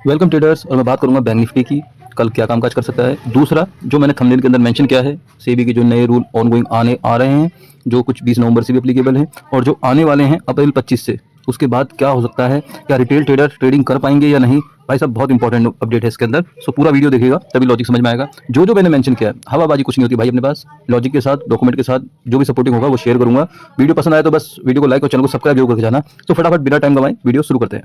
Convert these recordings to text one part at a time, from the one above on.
Welcome traders. और मैं बात करूंगा बैंक निफ्टी की, कल क्या कामकाज कर सकता है। दूसरा जो मैंने थंबनेल के अंदर मेंशन किया है, सेबी के जो नए रूल ऑनगोइंग आने आ रहे हैं, जो कुछ 20 नवंबर से भी एप्लीकेबल हैं और जो आने वाले हैं अप्रैल 25 से, उसके बाद क्या हो सकता है, क्या रिटेल ट्रेडर ट्रेडिंग कर पाएंगे या नहीं। भाई साहब बहुत इंपॉर्टेंट अपडेट है इसके अंदर, सो पूरा वीडियो देखिएगा तभी लॉजिक समझ में आएगा। जो मैंने मेंशन किया है, हवाबाजी कुछ नहीं होती भाई अपने पास, लॉजिक के साथ, डॉक्यूमेंट के साथ, जो भी सपोर्टिंग होगा वो शेयर करूंगा। वीडियो पसंद आए तो बस वीडियो को लाइक और चैनल को सब्सक्राइब जरूर करके जाना। तो फटाफट बिना टाइम गवाए वीडियो शुरू करते हैं।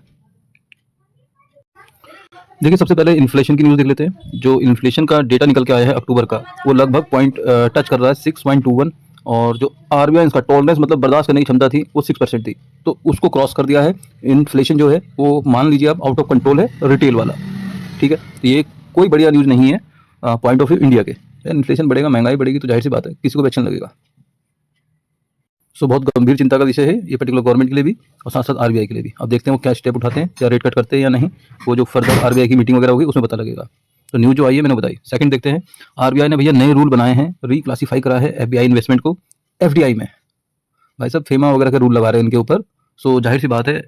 देखिए सबसे पहले इन्फ्लेशन की न्यूज़ देख लेते हैं। जो इन्फ्लेशन का डेटा निकल के आया है अक्टूबर का, वो लगभग पॉइंट टच कर रहा है 6.21। और जो आरबीआई इसका टॉलरेंस मतलब बर्दाश्त करने की क्षमता थी वो 6% थी, तो उसको क्रॉस कर दिया है। इन्फ्लेशन जो है वो मान लीजिए आप आउट ऑफ कंट्रोल है, रिटेल वाला। ठीक है, तो ये कोई बढ़िया न्यूज़ नहीं है पॉइंट ऑफ व्यू इंडिया के। इन्फ्लेशन बढ़ेगा, महंगाई बढ़ेगी, तो जाहिर सी बात है किसी को भी एक्शन लगेगा। सो बहुत गंभीर चिंता का विषय है ये पर्टिकुलर गवर्नमेंट के लिए भी और साथ साथ आरबीआई के लिए भी। अब देखते हैं वो क्या स्टेप उठाते हैं, क्या रेट कट करते हैं या नहीं। वो जो फर्दर आरबीआई की मीटिंग वगैरह होगी उसमें पता लगेगा। तो न्यूज़ जो आई है मैंने बताई। सेकंड देखते हैं, आरबीआई ने भैया नए रूल बनाए हैं, रिक्लासीफाई करा है एफबीआई इन्वेस्टमेंट को एफडीआई में। भाई साहब फेमा वगैरह के रूल लगा रहे हैं इनके ऊपर। सो जाहिर सी बात है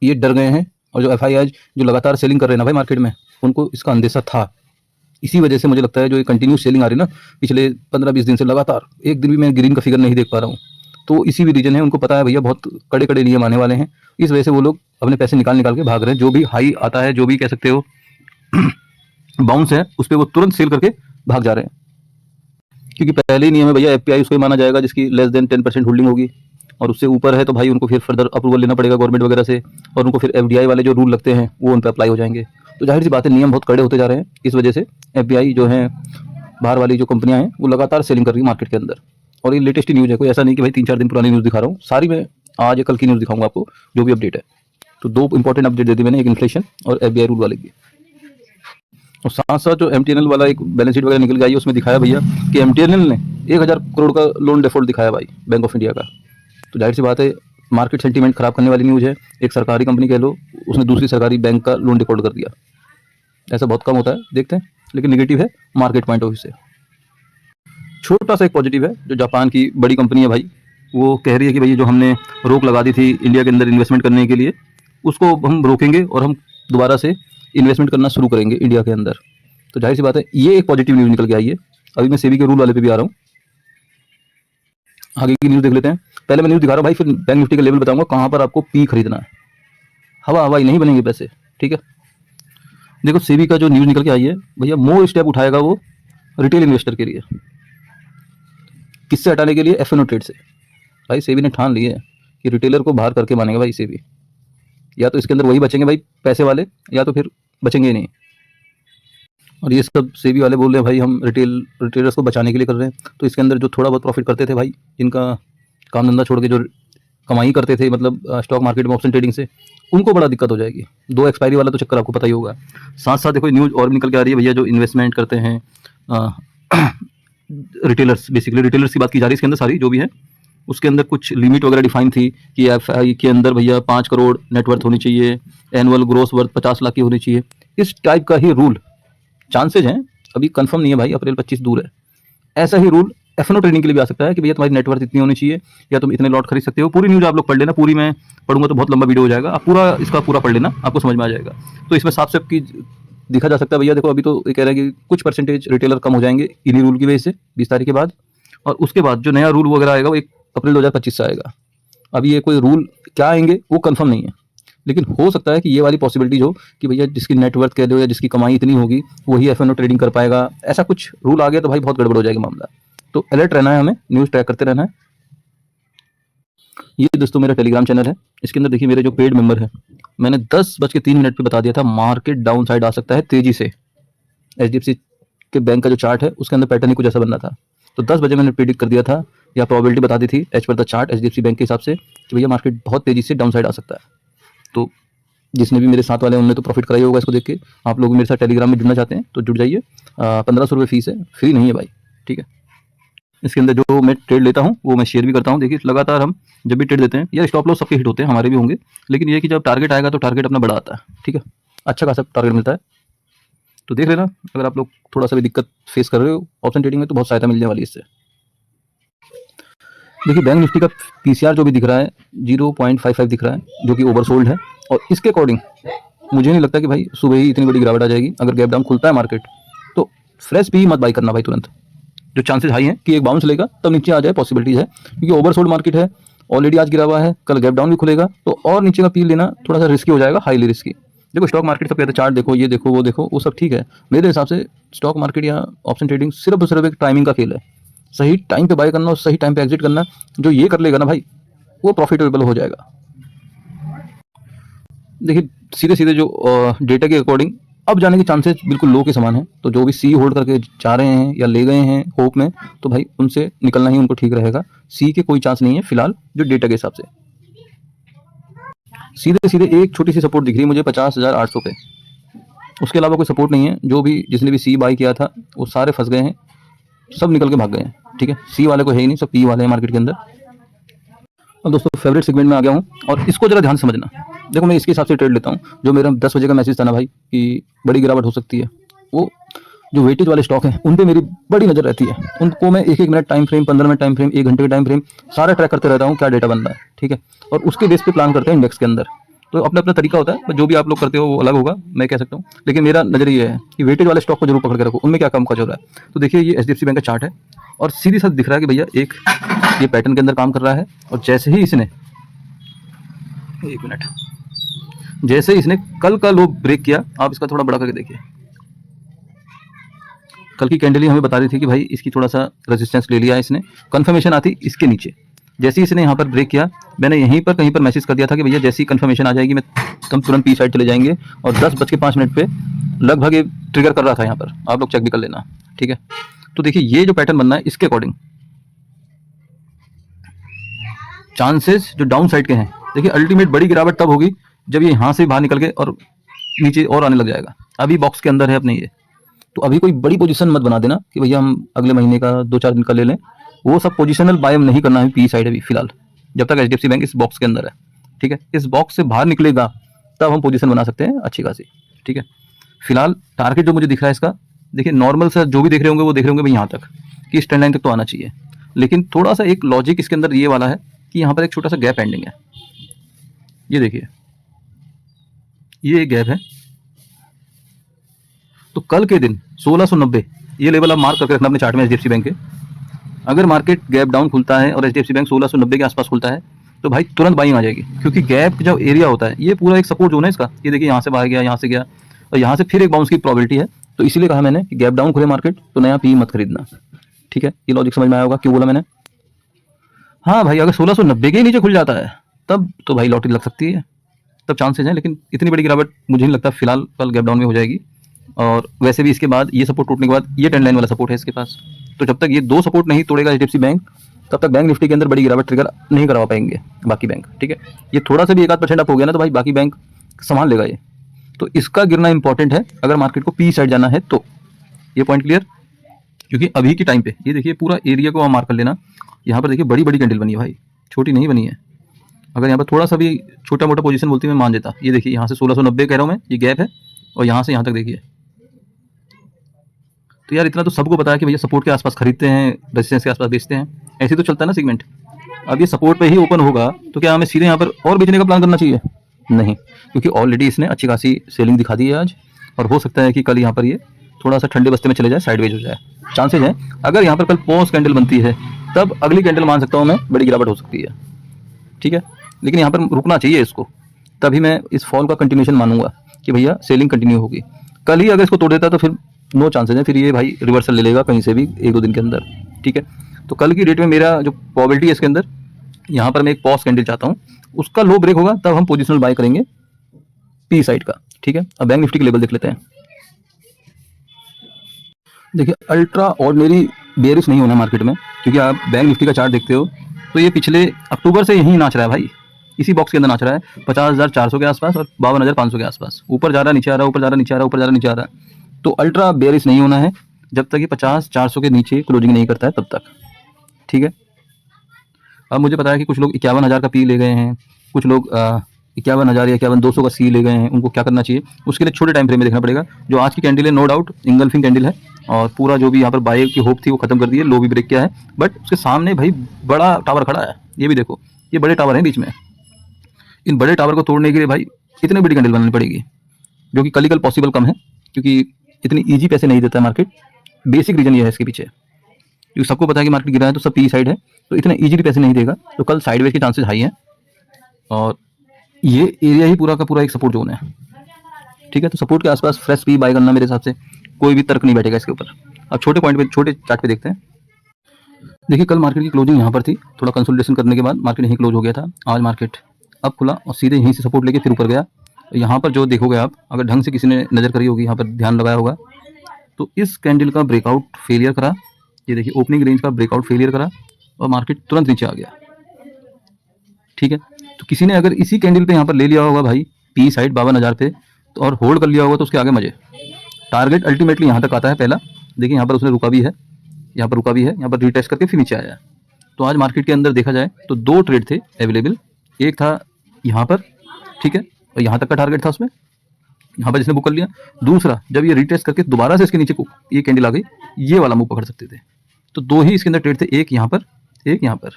ये डर गए हैं। और जो एफआईआई जो लगातार सेलिंग कर रहे हैं ना भाई मार्केट में, उनको इसका अंदेशा था। इसी वजह से मुझे लगता है जो ये कंटिन्यू सेलिंग आ रही है ना पिछले 15-20 दिन से लगातार, एक दिन भी मैं ग्रीन का फिगर नहीं देख पा रहा हूँ। तो इसी भी रीजन है, उनको पता है भैया बहुत कड़े कड़े नियम आने वाले हैं। इस वजह से वो लोग अपने पैसे निकाल निकाल के भाग रहे हैं। जो भी हाई आता है, जो भी कह सकते हो बाउंस है, उस पर वो तुरंत सेल करके भाग जा रहे हैं। क्योंकि पहले ही नियम है भैया, एफपीआई उसको ही माना जाएगा जिसकी लेस देन 10% होल्डिंग होगी, और उससे ऊपर है तो भाई उनको फिर फर्दर अप्रूवल लेना पड़ेगा गवर्नमेंट वगैरह से, और उनको फिर एफडीआई वाले जो रूल लगते हैं वो उन पर अप्लाई हो जाएंगे। तो जाहिर सी बात है नियम बहुत कड़े होते जा रहे हैं। इस वजह से एफबीआई जो है, बाहर वाली जो कंपनियां हैं, वो लगातार सेलिंग कर रही है मार्केट के अंदर। और ये लेटेस्ट न्यूज़ है, कोई ऐसा नहीं कि भाई 3-4 दिन पुरानी न्यूज़ दिखा रहा हूँ, सारी मैं आज या कल की न्यूज़ दिखाऊंगा आपको जो भी अपडेट है। तो दो इंपॉर्टेंट अपडेट दे दी मैंने, एक इन्फ्लेशन और एफबीआई रूल वाले की। और साथ साथ जो एमटीएनएल वाला एक बैलेंस शीट वगैरह निकल के आई है, उसमें दिखाया भैया कि एमटीएनएल ने 1000 करोड़ का लोन डिफॉल्ट दिखाया भाई बैंक ऑफ इंडिया का। तो जाहिर सी बात है मार्केट सेंटीमेंट खराब करने वाली न्यूज़ है। एक सरकारी कंपनी कह लो, उसने दूसरी सरकारी बैंक का लोन डिफॉल्ट कर दिया। ऐसा बहुत कम होता है, देखते हैं, लेकिन नेगेटिव है मार्केट पॉइंट ऑफ व्यू से। छोटा सा एक पॉजिटिव है, जो जापान की बड़ी कंपनी है भाई, वो कह रही है कि भाई जो हमने रोक लगा दी थी इंडिया के अंदर इन्वेस्टमेंट करने के लिए, उसको हम रोकेंगे और हम दोबारा से इन्वेस्टमेंट करना शुरू करेंगे इंडिया के अंदर। तो जाहिर सी बात है ये एक पॉजिटिव न्यूज़ निकल के आई है। अभी मैं सेबी के रूल वाले पे भी आ रहा हूँ, आगे की न्यूज़ देख लेते हैं। पहले मैं न्यूज़ दिखा रहा हूँ भाई, फिर बैंक निफ्टी का लेवल बताऊंगा कहाँ पर आपको पी खरीदना है। हवा हवाई नहीं बनेंगे पैसे, ठीक है। देखो सेबी का जो न्यूज़ निकल के आई है भैया, मोर स्टेप उठाएगा वो रिटेल इन्वेस्टर के लिए। किससे हटाने के लिए? एफएनओ ट्रेड से। भाई सेबी ने ठान ली है कि रिटेलर को बाहर करके मानेगा भाई सेबी। या तो इसके अंदर वही बचेंगे भाई पैसे वाले, या तो फिर बचेंगे ही नहीं। और ये सब सेबी वाले बोल रहे हैं भाई हम रिटेलर्स को बचाने के लिए कर रहे हैं। तो इसके अंदर जो थोड़ा बहुत प्रॉफिट करते थे भाई, जिनका काम धंधा छोड़ के जो कमाई करते थे, मतलब स्टॉक मार्केट में ऑप्शन ट्रेडिंग से, उनको बड़ा दिक्कत हो जाएगी। 2 एक्सपायरी वाला तो चक्कर आपको पता ही होगा। साथ साथ देखो न्यूज़ और निकल के आ रही है भैया, जो इन्वेस्टमेंट करते हैं रिटेलर्स, बेसिकली रिटेलर्स की बात की जा रही है इसके अंदर सारी जो भी है। उसके अंदर कुछ लिमिट वगैरह डिफाइन थी कि एफआई के अंदर भैया 5 करोड़ नेटवर्थ होनी चाहिए, एनुअल ग्रोस वर्थ 50 लाख की होनी चाहिए। इस टाइप का ही रूल, चांसेज हैं, अभी कंफर्म नहीं है भाई, अप्रैल 25 दूर है। ऐसा ही रूल एफएनओ ट्रेडिंग के लिए भी आ सकता है कि भैया तुम्हारी नेटवर्थ इतनी होनी चाहिए या तुम इतने लॉट खरीद सकते हो। पूरी न्यूज़ आप लोग पढ़ लेना, पूरी मैं पढ़ूंगा तो बहुत लंबा वीडियो हो जाएगा, आप पूरा इसका पूरा पढ़ लेना, आपको समझ में आ जाएगा। तो इसमें साफ साफ की दिखा जा सकता है भैया, देखो अभी तो ये कह रहे हैं कि कुछ परसेंटेज रिटेलर कम हो जाएंगे इन्हीं रूल की वजह से 20 तारीख के बाद। और उसके बाद जो नया रूल वगैरह आएगा वो 1 अप्रैल 2025 से आएगा। अभी ये कोई रूल क्या आएंगे वो कंफर्म नहीं है, लेकिन हो सकता है कि ये वाली पॉसिबिलिटी हो कि भैया जिसकी नेटवर्थ कह दो या जिसकी कमाई इतनी होगी वही एफएनओ ट्रेडिंग कर पाएगा। ऐसा कुछ रूल आ गया तो भाई बहुत गड़बड़ हो जाएगा मामला। तो अलर्ट रहना है, हमें न्यूज़ ट्रैक करते रहना है। ये दोस्तों मेरा टेलीग्राम चैनल है, इसके अंदर देखिए मेरे जो पेड मेंबर है, मैंने 10:03 पे बता दिया था मार्केट डाउन साइड आ सकता है तेजी से। एचडीएफसी के बैंक का जो चार्ट है उसके अंदर पैटर्न ही कुछ ऐसा बनना था, तो 10 बजे मैंने प्रिडिक्ट कर दिया था या प्रोबेबिलिटी बता दी थी as per the chart HDFC bank के हिसाब से कि भैया मार्केट बहुत तेजी से डाउन साइड आ सकता है। तो जिसने भी मेरे साथ वाले उन्होंने तो प्रॉफिट कराई होगा इसको देख के। आप लोग मेरे साथ टेलीग्राम में जुड़ना चाहते हैं तो जुड़ जाइए। 1500 रुपये फीस है, फ्री नहीं है भाई, ठीक है। इसके अंदर जो मैं ट्रेड लेता हूँ वो मैं शेयर भी करता हूँ। देखिए लगातार हम जब भी ट्रेड लेते हैं, या स्टॉप लॉस सबके हिट होते हैं, हमारे भी होंगे, लेकिन ये कि जब टारगेट आएगा तो टारगेट अपना बड़ा आता है, ठीक है, अच्छा खासा टारगेट मिलता है। तो देख लेना, अगर आप लोग थोड़ा सा भी दिक्कत फेस कर रहे हो ऑप्शन ट्रेडिंग में तो बहुत सहायता मिलने वाली है इससे। देखिए बैंक निफ्टी का पीसीआर जो भी दिख रहा है 0.55 दिख रहा है, जो कि ओवरसोल्ड है। और इसके अकॉर्डिंग मुझे नहीं लगता कि भाई सुबह ही इतनी बड़ी गिरावट आ जाएगी। अगर गैप डाउन खुलता है मार्केट तो फ्रेश पी मत बाई करना भाई तुरंत। जो चांसेस हाई हैं कि एक बाउंस लेगा तब नीचे आ जाए, पॉसिबिलिटीज है, क्योंकि ओवरसोल्ड मार्केट है, ऑलरेडी आज गिरा हुआ है, कल गैप डाउन भी खुलेगा तो और नीचे का पी लेना थोड़ा सा रिस्की हो जाएगा, हाईली रिस्की। देखो स्टॉक मार्केट सब कहते हैं चार्ट देखो, ये देखो वो सब ठीक है। मेरे हिसाब से स्टॉक मार्केट या ऑप्शन ट्रेडिंग सिर्फ और सिर्फ एक टाइमिंग का खेल है। सही टाइम पे बाय करना और सही टाइम पे एग्जिट करना, जो ये कर लेगा ना भाई वो प्रॉफिटेबल हो जाएगा। देखिए सीधे सीधे जो डेटा के अकॉर्डिंग अब जाने के चांसेस बिल्कुल लो के समान है। तो जो भी सी होल्ड करके जा रहे हैं या ले गए हैं होप में, तो भाई उनसे निकलना ही उनको ठीक रहेगा। सी के कोई चांस नहीं है फिलहाल जो डेटा के हिसाब से। सीधे सीधे एक छोटी सी सपोर्ट दिख रही है मुझे 50,800 पे, उसके अलावा कोई सपोर्ट नहीं है। जो भी जिसने भी सी बाई किया था वो सारे फंस गए हैं, सब निकल के भाग गए हैं। ठीक है, सी वाले को है ही नहीं, सब पी वाले हैं मार्केट के अंदर। अब दोस्तों फेवरेट सेगमेंट में आ गया हूँ और इसको जरा ध्यान से समझना। देखो मैं इसके हिसाब से ट्रेड लेता हूँ। जो मेरा 10 बजे का मैसेज था ना भाई कि बड़ी गिरावट हो सकती है, वो जो वेटेज वाले स्टॉक हैं उन पे मेरी बड़ी नज़र रहती है। उनको मैं एक एक minute time frame, 15 minute time frame, 1 घंटे का टाइम फ्रेम सारा ट्रैक करते रहता हूँ क्या डेटा बन रहा है। ठीक है, और उसके बेस पे प्लान करते हैं इंडेक्स के अंदर। तो अपना अपना तरीका होता है, जो भी आप लोग करते हो वो अलग होगा, मैं कह सकता हूँ। लेकिन मेरा नजरिया ये है कि वेटेज वाले स्टॉक को जरूर पकड़ के रखो, उनमें क्या काम काज हो रहा है। तो देखिए ये एचडीएफसी बैंक का चार्ट है और सीधी साथ दिख रहा है कि भैया एक ये पैटर्न के अंदर काम कर रहा है। और जैसे ही इसने एक मिनट, जैसे इसने कल का लो ब्रेक किया, आप इसका थोड़ा बड़ा करके देखिए। कल की कैंडल ही हमें बता रही थी कि भाई इसकी थोड़ा सा रेजिस्टेंस ले लिया है इसने, कंफर्मेशन आती इसके नीचे। जैसे ही इसने यहाँ पर ब्रेक किया, मैंने यहीं पर कहीं पर मैसेज कर दिया था कि भैया जैसी कंफर्मेशन आ जाएगी मैं हम तुरंत पी साइड चले जाएंगे। और 10:05 पे लगभग ये ट्रिगर कर रहा था यहाँ पर, आप लोग चेक भी कर लेना। ठीक है, तो देखिए ये जो पैटर्न बनना है इसके अकॉर्डिंग चांसेस जो डाउन साइड के हैं, देखिए अल्टीमेट बड़ी गिरावट तब होगी जब ये यहाँ से बाहर निकल के और नीचे और आने लग जाएगा। अभी बॉक्स के अंदर है अपने ये, तो अभी कोई बड़ी पोजीशन मत बना देना कि भैया हम अगले महीने का 2-4 दिन का ले लें। वो सब पोजीशनल बाय नहीं करना है पी साइड अभी फिलहाल, जब तक एचडीएफसी बैंक इस बॉक्स के अंदर है। ठीक है, इस बॉक्स से बाहर निकलेगा तब हम पोजीशन बना सकते हैं अच्छी खासी। ठीक है, फिलहाल टारगेट जो मुझे दिख रहा है इसका, देखिए नॉर्मल से जो भी देख रहे होंगे वो देख रहे होंगे भाई यहाँ तक कि इस ट्रेंड लाइन तक तो आना चाहिए। लेकिन थोड़ा सा एक लॉजिक इसके अंदर ये वाला है कि यहाँ पर एक छोटा सा गैप एंडिंग है। ये देखिए ये एक गैप है, तो कल के दिन 1690 ये लेवल आप मार्क करके रखना अपने चार्ट में एचडीएफसी बैंक के। अगर मार्केट गैप डाउन खुलता है और एचडीएफसी बैंक 1690 के आसपास खुलता है तो भाई तुरंत बाइंग आ जाएगी, क्योंकि गैप जो एरिया होता है ये पूरा एक सपोर्ट जोन है इसका। ये देखिए यहाँ से बाहर गया, यहाँ से गया और यहाँ से फिर एक बाउंस की प्रोबेबिलिटी है। तो इसीलिए कहा मैंने कि गैप डाउन खुले मार्केट तो नया पी मत खरीदना। ठीक है, ये लॉजिक समझ में आया होगा क्यों बोला मैंने। हाँ भाई अगर 1690 के नीचे खुल जाता है तब तो भाई लॉटरी लग सकती है, तब चांसेस हैं। लेकिन इतनी बड़ी गिरावट मुझे नहीं लगता फिलहाल कल गैप डाउन में हो जाएगी। और वैसे भी इसके बाद ये सपोर्ट टूटने के बाद ये ट्रेंड लाइन वाला सपोर्ट है इसके पास। तो जब तक ये दो सपोर्ट नहीं तोड़ेगा एचडीएफसी बैंक, तब तक बैंक निफ्टी के अंदर बड़ी गिरावट ट्रिगर नहीं करवा पाएंगे बाकी बैंक। ठीक है, ये थोड़ा सा भी 1-8% अप हो गया ना तो भाई बाकी बैंक संभाल लेगा ये। तो इसका गिरना इंपॉर्टेंट है अगर मार्केट को पी साइड जाना है तो। ये पॉइंट क्लियर, क्योंकि अभी के टाइम पे ये देखिए पूरा एरिया को आप मार्क कर लेना। यहाँ पर देखिए बड़ी बड़ी कैंडल बनी है भाई, छोटी नहीं बनी है। अगर यहाँ पर थोड़ा सा भी छोटा मोटा पोजीशन बोलती मैं मान देता। ये देखिए यहाँ से 1690 कह रहा हूँ मैं, ये गैप है और यहाँ से यहाँ तक देखिए। तो यार इतना तो सबको पता है कि भैया सपोर्ट के आसपास खरीदते हैं, रेजिस्टेंस के आसपास बेचते हैं, ऐसे तो चलता है ना सेगमेंट। अब ये सपोर्ट पे ही ओपन होगा तो क्या हमें सीधे यहाँ पर और बेचने का प्लान करना चाहिए? नहीं, क्योंकि ऑलरेडी इसने अच्छी खासी सेलिंग दिखा दी है आज, और हो सकता है कि कल यहाँ पर ये थोड़ा सा ठंडे बस्ते में चले जाए, साइडवेज हो जाए। चांसेज हैं अगर यहाँ पर कल पॉज कैंडल बनती है तब अगली कैंडल मान सकता हूँ मैं बड़ी गिरावट हो सकती है। ठीक है, लेकिन यहाँ पर रुकना चाहिए इसको, तभी मैं इस फॉल का कंटिन्यूशन मानूंगा कि भैया सेलिंग कंटिन्यू होगी। कल ही अगर इसको तोड़ देता तो फिर नो चांसेस है, फिर ये भाई रिवर्सल ले लेगा कहीं से भी 1-2 दिन के अंदर। ठीक है, तो कल की डेट में मेरा जो प्रोबेबिलिटी है इसके अंदर, यहाँ पर मैं एक पॉज कैंडल चाहता हूँ, उसका लो ब्रेक होगा तब हम पोजिशनल बाय करेंगे पी साइड का। ठीक है, अब बैंक निफ्टी के लेवल देख लेते हैं। देखिए अल्ट्रा ऑर्डिनरी बेयरिश नहीं होना मार्केट में, क्योंकि आप बैंक निफ्टी का चार्ट देखते हो तो ये पिछले अक्टूबर से यहीं नाच रहा है भाई, इसी बॉक्स के अंदर नाच रहा है 50,400 के आसपास और 52,500 के आसपास। ऊपर जा रहा नीचे आ रहा, ऊपर जा रहा नीचे आ रहा, ऊपर जा रहा नीचे आ रहा। तो अल्ट्रा बेयरिश नहीं होना है जब तक ये 50,400 के नीचे क्लोजिंग नहीं करता है तब तक। ठीक है, अब मुझे पता है कि कुछ लोग 51,000 का पी ले गए हैं, कुछ लोग 51,000 या 51,200 का सी ले गए हैं। उनको क्या करना चाहिए, उसके लिए छोटे टाइम फ्रेम में देखना पड़ेगा। जो आज की कैंडल है नो डाउट इंगल्फिंग कैंडल है और पूरा जो भी यहाँ पर बाय की होप थी वो खत्म कर दी है, लो भी ब्रेक किया है। बट उसके सामने भाई बड़ा टावर खड़ा है, ये भी देखो, ये बड़े टावर हैं बीच में। इन बड़े टावर को तोड़ने के लिए भाई इतनी बड़ी कैंडल बनानी पड़ेगी। जो कि कल पॉसिबल कम है, क्योंकि इतनी ईजी पैसे नहीं देता है मार्केट। बेसिक रीजन ये है इसके पीछे, क्योंकि सबको पता है कि मार्केट गिरा है तो सब पी साइड है, तो इतना ईजिली पैसे नहीं देगा, तो कल साइडवेज के चांसेस हाई हैं। और ये एरिया ही पूरा का पूरा एक सपोर्ट जोन है, ठीक है। तो सपोर्ट के आसपास फ्रेश पी बाय करना मेरे हिसाब से कोई भी तर्क नहीं बैठेगा इसके ऊपर। अब छोटे पॉइंट पे, छोटे चार्ट पे देखते हैं। देखिए कल मार्केट की क्लोजिंग यहाँ पर थी, थोड़ा कंसोलिडेशन करने के बाद मार्केट यहीं क्लोज हो गया था। आज मार्केट अब खुला और सीधे यहीं से सपोर्ट लेके फिर ऊपर गया। यहाँ पर जो देखोगे आप, अगर ढंग से किसी ने नज़र करी होगी, यहाँ पर ध्यान लगाया होगा, तो इस कैंडल का ब्रेकआउट फेलियर करा। ये देखिए ओपनिंग रेंज का ब्रेकआउट फेलियर करा और मार्केट तुरंत नीचे आ गया, ठीक है। तो किसी ने अगर इसी कैंडल पे यहाँ पर ले लिया होगा भाई पी साइड 52,000 पे, तो और होल्ड कर लिया होगा, तो उसके आगे मजे। टारगेट अल्टीमेटली यहाँ तक आता है पहला। देखिए यहाँ पर उसने रुका भी है, यहाँ पर रुका भी है, यहाँ पर रीटेस्ट करके फिर नीचे आया है। तो आज मार्केट के अंदर देखा जाए तो 2 ट्रेड थे अवेलेबल। एक था यहाँ पर, ठीक है, और यहाँ तक का टारगेट था उसमें, यहाँ पर जिसने बुक कर लिया। दूसरा, जब ये रीटेस्ट करके दोबारा से इसके नीचे को ये कैंडल आ गई, ये वाला मूव पकड़ सकते थे। तो 2 ही इसके अंदर ट्रेड थे, एक यहाँ पर, एक यहाँ पर।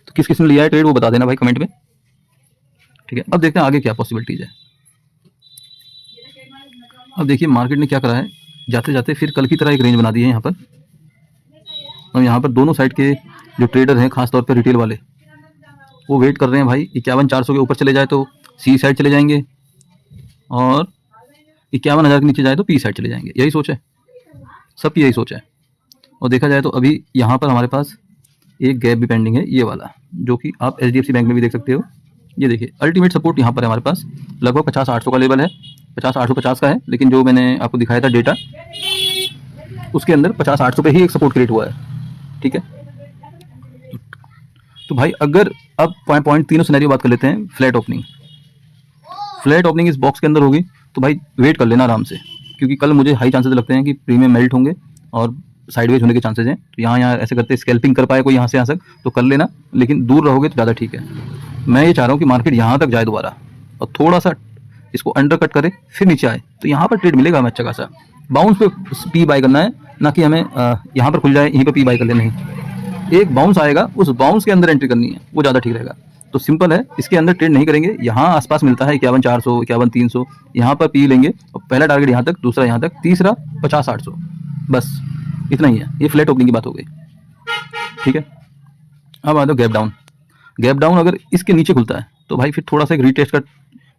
तो किस किसने लिया है ट्रेड वो बता देना भाई कमेंट में, ठीक है। अब देखते हैं आगे क्या पॉसिबिलिटीज है। अब देखिए मार्केट ने क्या करा है, जाते जाते फिर कल की तरह एक रेंज बना दी है यहाँ पर। और यहाँ पर दोनों साइड के जो ट्रेडर हैं, खासतौर पर रिटेल वाले, वो वेट कर रहे हैं भाई 51,400 के ऊपर चले जाए तो सी साइड चले जाएंगे, और 51,000 के नीचे जाए तो पी साइड चले जाएंगे। यही सोच है, सबकी यही सोच है। और देखा जाए तो अभी यहाँ पर हमारे पास एक गैप भी पेंडिंग है, ये वाला, जो कि आप HDFC बैंक में भी देख सकते हो। ये देखिए अल्टीमेट सपोर्ट यहाँ पर है हमारे पास, लगभग 50,800 का लेवल है, 50,850 का है, लेकिन जो मैंने आपको दिखाया था डेटा, उसके अंदर 50,800 पे ही एक सपोर्ट क्रिएट हुआ है, ठीक है। तो भाई अगर अब पॉइंट तीनों सिनेरियो बात कर लेते हैं। फ्लैट ओपनिंग इस बॉक्स के अंदर होगी तो भाई वेट कर लेना आराम से, क्योंकि कल मुझे हाई चांसेस लगते हैं कि प्रीमियम मेल्ट होंगे और साइडवेज होने के चांसेस हैं। तो यहाँ ऐसे करते स्कैल्पिंग कर पाए कोई यहाँ से यहाँ तक तो कर लेना, लेकिन दूर रहोगे तो ज़्यादा ठीक है। मैं ये चाह रहा हूँ कि मार्केट यहाँ तक जाए दोबारा और थोड़ा सा इसको अंडर कट करे फिर नीचे आए, तो यहाँ पर ट्रेड मिलेगा हमें अच्छा खासा। बाउंस पे पी बाय करना है, ना कि हमें यहाँ पर खुल जाए यहीं पर पी बाय कर लेना है। एक बाउंस आएगा, उस बाउंस के अंदर एंट्री करनी है, वो ज़्यादा ठीक रहेगा। तो सिंपल है, इसके अंदर ट्रेड नहीं करेंगे। यहाँ आसपास मिलता है 51,400, 51,300, यहाँ पर पी लेंगे और पहला टारगेट यहाँ तक, दूसरा यहाँ तक, तीसरा 50,800, बस इतना ही है। ये फ्लैट ओपनिंग की बात हो गई, ठीक है। अब आ जाओ गैप डाउन अगर इसके नीचे खुलता है तो भाई फिर थोड़ा सा एक रीटेस्ट का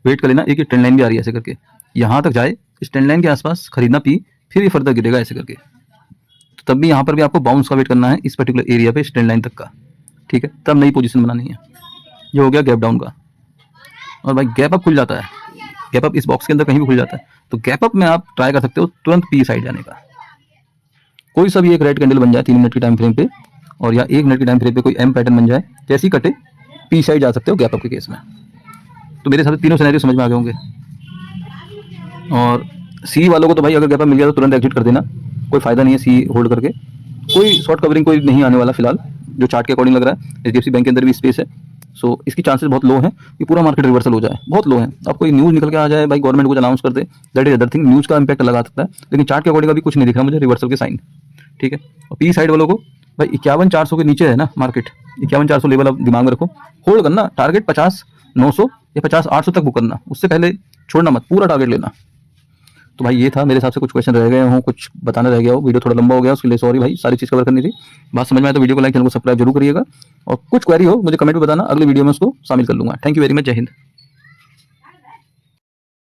वेट कर लेना। एक ट्रेंड लाइन भी आ रही है ऐसे करके, यहाँ तक जाए, इस ट्रेंड लाइन के आसपास खरीदना पी, फिर ये फर्दर गिरेगा ऐसे करके। तो तब भी यहाँ पर भी आपको बाउंस का वेट करना है इस पर्टिकुलर एरिया पे, ट्रेंड लाइन तक का, ठीक है। तब नई पोजीशन बनानी है। ये हो गया गैप डाउन का। और भाई गैप अप खुल जाता है, गैप अप इस बॉक्स के अंदर कहीं भी खुल जाता है, तो गैप अप में आप ट्राई कर सकते हो तुरंत पी साइड जाने का। कोई सा भी एक रेड कैंडल बन जाए 3 मिनट की टाइम फ्रेम पे, और या 1 मिनट की टाइम फ्रेम पे कोई एम पैटर्न बन जाए, जैसे ही कटे पी साइड जा सकते हो गैप अप के केस में। तो मेरे हिसाब से तीनों सिनेरियो समझ में आ गए होंगे। और सी वालों को तो भाई अगर गैप अप मिल गया तो तुरंत एग्जिट कर देना, कोई फायदा नहीं है सी होल्ड करके। कोई शॉर्ट कवरिंग कोई नहीं आने वाला फिलहाल, जो चार्ट के अकॉर्डिंग लग रहा है। HDFC बैंक के अंदर भी स्पेस है, सो इसकी चांसेस बहुत लो हैं कि पूरा मार्केट रिवर्सल हो जाए, बहुत लो हैं। अब कोई न्यूज़ निकल के आ जाए भाई, गवर्नमेंट कुछ अनाउंस कर दे, that is other thing, news का इंपैक्ट लगा सकता है, लेकिन चार्ट के अकॉर्डिंग अभी कुछ नहीं दिख रहा मुझे रिवर्सल के साइन, ठीक है। और पी साइड वालों को भाई 51,400 के नीचे है ना मार्केट, 51,400 लेवल आप दिमाग में रखो, होल्ड करना, टारगेट 50,900 या 50,800 तक बुक करना, उससे पहले छोड़ना मत, पूरा टारगेट लेना। तो भाई ये था, मेरे हिसाब से कुछ क्वेश्चन रह गए हों, कुछ बताना रह गया हो, वीडियो थोड़ा लंबा हो गया उसके लिए सॉरी भाई, सारी चीज़ कवर करनी थी। बात समझ में आए तो वीडियो को लाइक, चैनल को सब्सक्राइब जरूर करिएगा, और कुछ क्वेरी हो मुझे कमेंट में बताना, अगले वीडियो में उसको शामिल कर लूँगा। थैंक यू वेरी मच, जय हिंद।